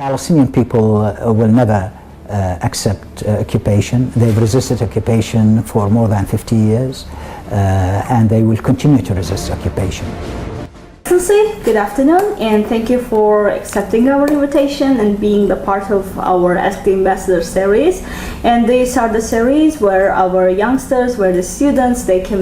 Palestinian people will never accept occupation. They've resisted occupation for more than 50 years, and they will continue to resist occupation. Good afternoon, and thank you for accepting our invitation and being the part of our Ask the Ambassador series. And these are the series where our youngsters, where the students, they can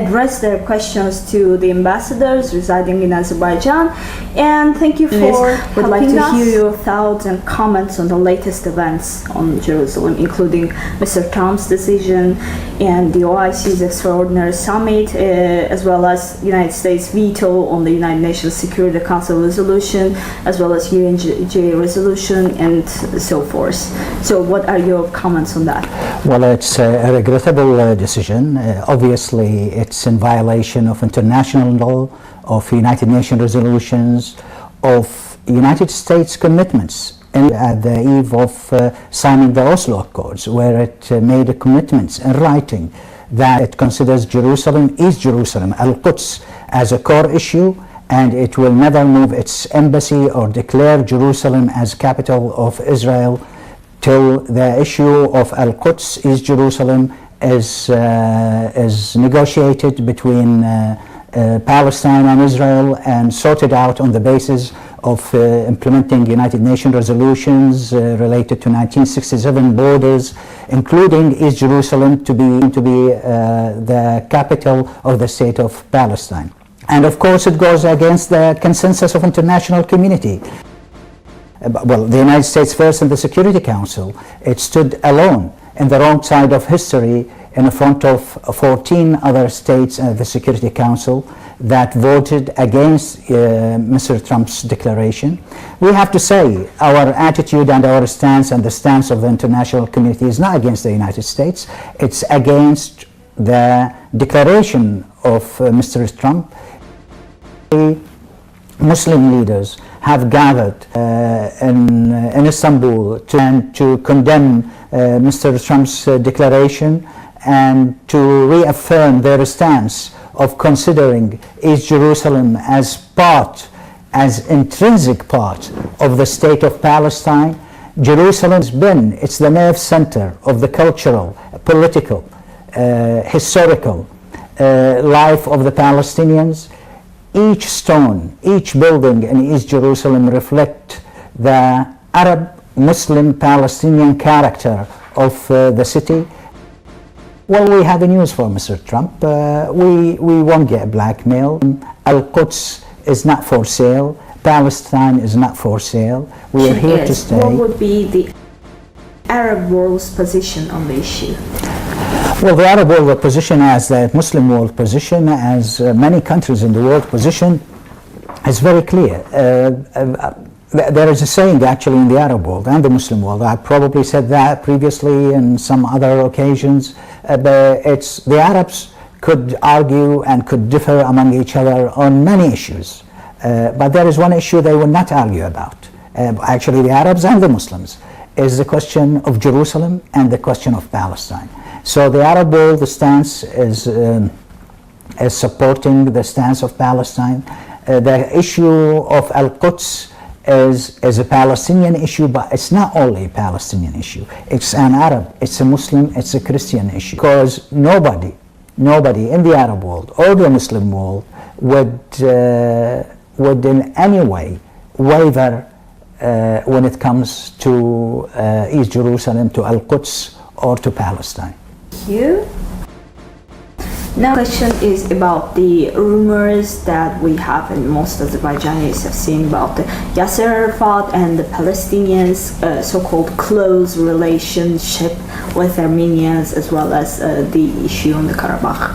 address their questions to the ambassadors residing in Azerbaijan. And thank you for Would like to hear your thoughts and comments on the latest events on Jerusalem, including Mr. Trump's decision and the OIC's Extraordinary Summit, as well as United States veto on the United Nations Security Council resolution, as well as UNJ resolution, and so forth. So what are your comments on that? Well, it's a regrettable decision. Obviously, it's in violation of international law, of United Nations resolutions, of United States commitments. And at the eve of signing the Oslo Accords, where it made commitments in writing that it considers Jerusalem, East Jerusalem, Al-Quds, as a core issue, and it will never move its embassy or declare Jerusalem as capital of Israel till the issue of Al-Quds, East Jerusalem, is negotiated between Palestine and Israel and sorted out on the basis of implementing United Nations resolutions related to 1967 borders, including East Jerusalem to be the capital of the state of Palestine. And of course it goes against the consensus of international community. Well, the United States first in the Security Council, it stood alone in the wrong side of history in front of 14 other states at the Security Council that voted against Mr. Trump's declaration. We have to say our attitude and our stance and the stance of the international community is not against the United States, it's against the declaration of Mr. Trump. Muslim leaders have gathered in Istanbul to condemn Mr. Trump's declaration and to reaffirm their stance of considering East Jerusalem as intrinsic part of the state of Palestine. Jerusalem's it's the nerve center of the cultural, political, historical life of the Palestinians. Each stone, each building in East Jerusalem reflect the Arab, Muslim, Palestinian character of the city. Well, we have news for Mr. Trump. We won't get blackmail. Al-Quds is not for sale. Palestine is not for sale. We are here to stay. What would be the Arab world's position on the issue? Well, the Arab world position, as the Muslim world position, as many countries in the world position, is very clear. There is a saying actually in the Arab world and the Muslim world, I probably said that previously in some other occasions, but it's the Arabs could argue and could differ among each other on many issues, but there is one issue they will not argue about, actually the Arabs and the Muslims, is the question of Jerusalem and the question of Palestine. So the Arab world, the stance is supporting the stance of Palestine. The issue of Al-Quds is a Palestinian issue, but it's not only a Palestinian issue. It's an Arab, it's a Muslim, it's a Christian issue. Because nobody in the Arab world or the Muslim world would in any way waver when it comes to East Jerusalem, to Al-Quds, or to Palestine. Thank you. Now, the question is about the rumors that we have, and most Azerbaijanis have seen, about the Yasser Arafat and the Palestinians' so-called close relationship with Armenians, as well as the issue on the Karabakh.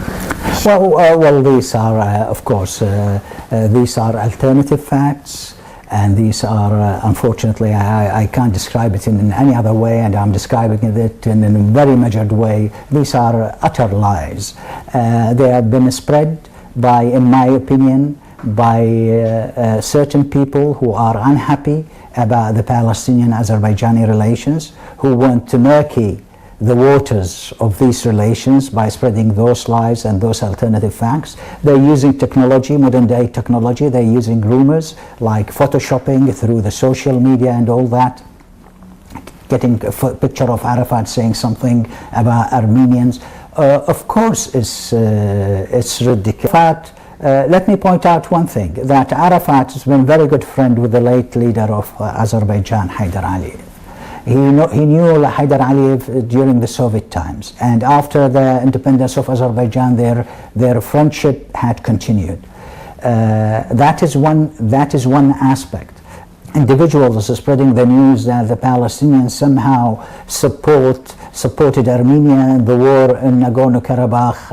Well, these are, of course, these are alternative facts. And these are, unfortunately, I can't describe it in any other way, and I'm describing it in a very measured way. These are utter lies. They have been spread by, in my opinion, by certain people who are unhappy about the Palestinian-Azerbaijani relations, who want to murky the waters of these relations by spreading those lies and those alternative facts. They're using technology, modern day technology. They're using rumors like photoshopping through the social media and all that, getting a picture of Arafat saying something about Armenians. Of course, it's ridiculous. Let me point out one thing, that Arafat has been a very good friend with the late leader of Azerbaijan, Haidar Aliyev. He knew Haidar Aliyev during the Soviet times, and after the independence of Azerbaijan, their friendship had continued. That is one aspect. Individuals are spreading the news that the Palestinians somehow supported Armenia in the war in Nagorno-Karabakh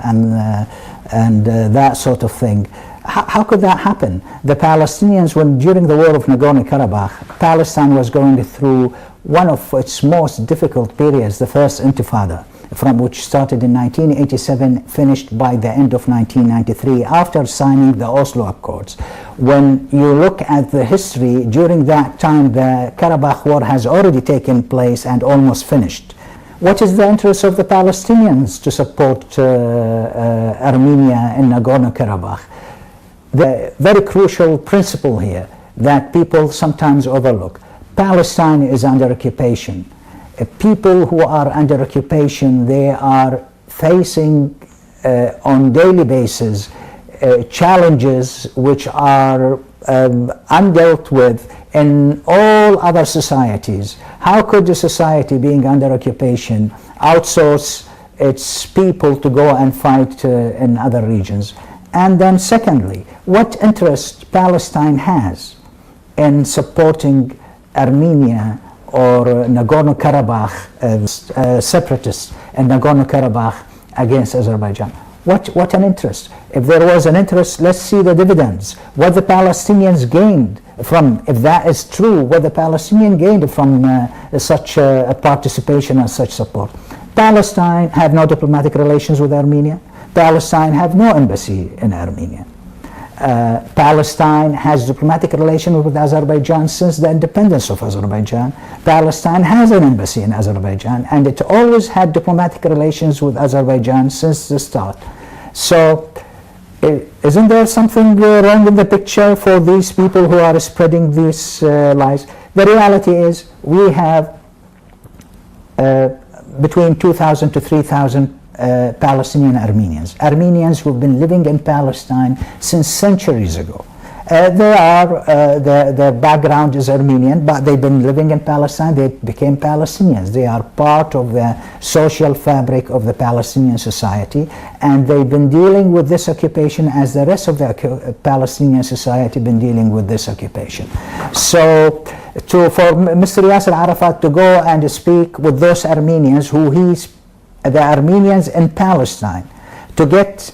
and that sort of thing. How could that happen? The Palestinians, during the war of Nagorno-Karabakh, Palestine was going through one of its most difficult periods, the First Intifada, from which started in 1987, finished by the end of 1993, after signing the Oslo Accords. When you look at the history, during that time, the Karabakh War has already taken place and almost finished. What is the interest of the Palestinians to support Armenia in Nagorno-Karabakh? The very crucial principle here that people sometimes overlook: Palestine is under occupation. People who are under occupation, they are facing on daily basis challenges which are undealt with in all other societies. How could a society being under occupation outsource its people to go and fight in other regions? And then secondly, what interest Palestine has in supporting Armenia or Nagorno-Karabakh, separatists in Nagorno-Karabakh against Azerbaijan? What an interest. If there was an interest, let's see the dividends. What the Palestinians gained from, if that is true, what the Palestinians gained from such participation and such support. Palestine have no diplomatic relations with Armenia. Palestine have no embassy in Armenia. Palestine has diplomatic relations with Azerbaijan since the independence of Azerbaijan. Palestine has an embassy in Azerbaijan, and it always had diplomatic relations with Azerbaijan since the start. So, isn't there something wrong in the picture for these people who are spreading these lies? The reality is we have between 2,000 to 3,000 Palestinian Armenians who've been living in Palestine since centuries ago. Their background is Armenian, but they've been living in Palestine. They became Palestinians. They are part of the social fabric of the Palestinian society, and they've been dealing with this occupation as the rest of the Palestinian society been dealing with this occupation. So, for Mr. Yasser Arafat to go and speak with those Armenians the Armenians in Palestine, to get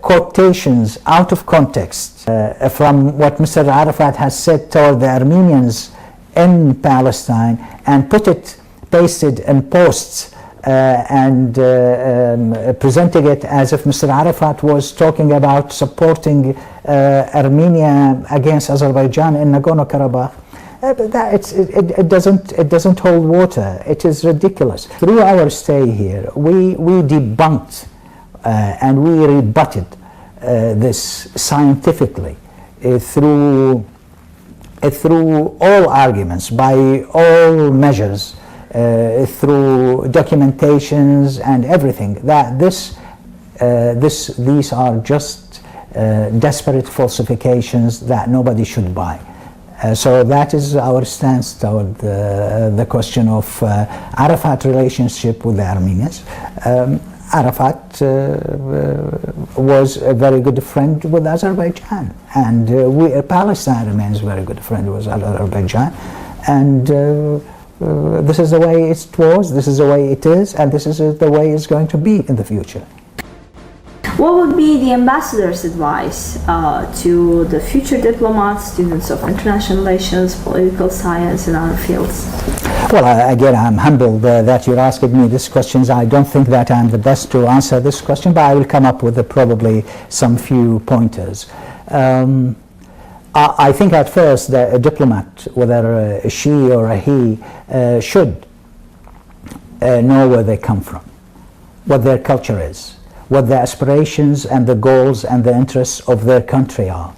quotations out of context from what Mr. Arafat has said toward the Armenians in Palestine, and pasted in posts and presenting it as if Mr. Arafat was talking about supporting Armenia against Azerbaijan in Nagorno-Karabakh. It doesn't hold water. It is ridiculous. Through our stay here, we debunked and we rebutted this scientifically through all arguments, by all measures, through documentations and everything, that these are just desperate falsifications that nobody should buy. So that is our stance toward the question of Arafat relationship with the Armenians. Arafat was a very good friend with Azerbaijan, and Palestine remains a very good friend with Azerbaijan, and this is the way it was, this is the way it is, and this is the way it's going to be in the future. What would be the ambassador's advice to the future diplomats, students of international relations, political science, and other fields? Well, again, I'm humbled that you're asking me these questions. I don't think that I'm the best to answer this question, but I will come up with probably some few pointers. I think at first that a diplomat, whether a she or a he, should know where they come from, what their culture is, what the aspirations and the goals and the interests of their country are.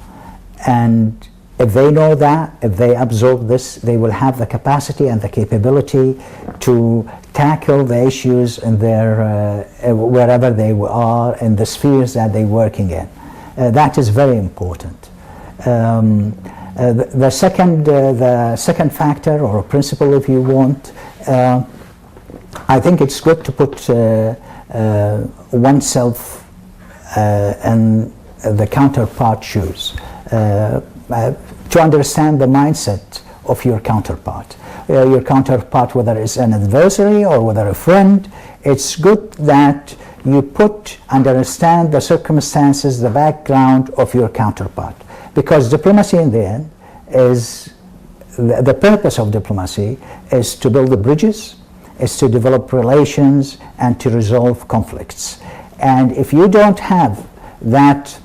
And if they know that, if they absorb this, they will have the capacity and the capability to tackle the issues in their, wherever they are, in the spheres that they're working in. That is very important. The second factor, or principle if you want, I think it's good to put oneself in the counterpart shoes. To understand the mindset of your counterpart. Your counterpart, whether it's an adversary or whether a friend, it's good that you put and understand the circumstances, the background of your counterpart. Because diplomacy in the end is, the purpose of diplomacy is to build the bridges, is to develop relations and to resolve conflicts. And if you don't have that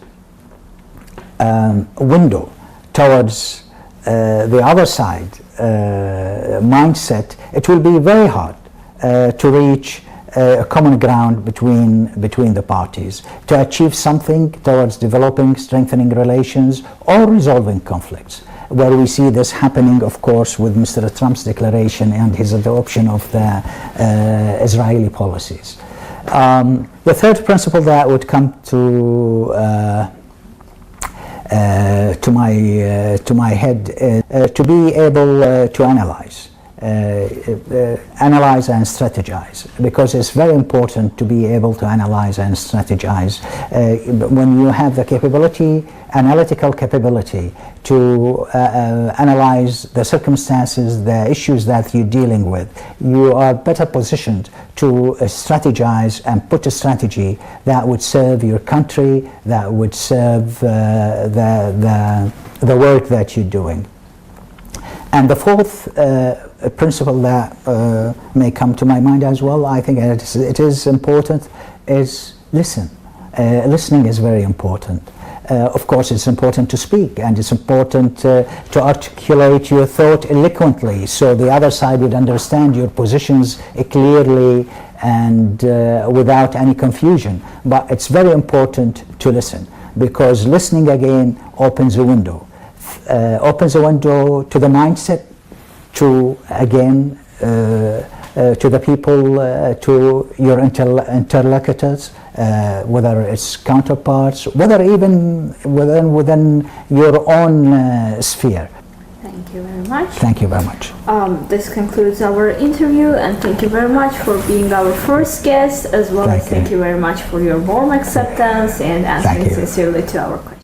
window towards the other side mindset, it will be very hard to reach a common ground between the parties, to achieve something towards developing, strengthening relations or resolving conflicts, where we see this happening, of course, with Mr. Trump's declaration and his adoption of the Israeli policies. The third principle that would come to my head is to be able to analyze and strategize, because it's very important to be able to analyze and strategize. When you have the capability, analytical capability, to analyze the circumstances, the issues that you're dealing with, you are better positioned to strategize and put a strategy that would serve your country, that would serve the work that you're doing. And the fourth principle that may come to my mind as well, I think it is important, is listen. Listening is very important. Of course, it's important to speak, and it's important to articulate your thought eloquently, so the other side would understand your positions clearly and without any confusion. But it's very important to listen, because listening again opens a window. Opens a window to the mindset, to again to the people, to your interlocutors, whether it's counterparts, whether even within your own sphere. Thank you very much. Thank you very much. This concludes our interview, and thank you very much for being our first guest, as well as thank you very much for your warm acceptance and answering sincerely to our questions.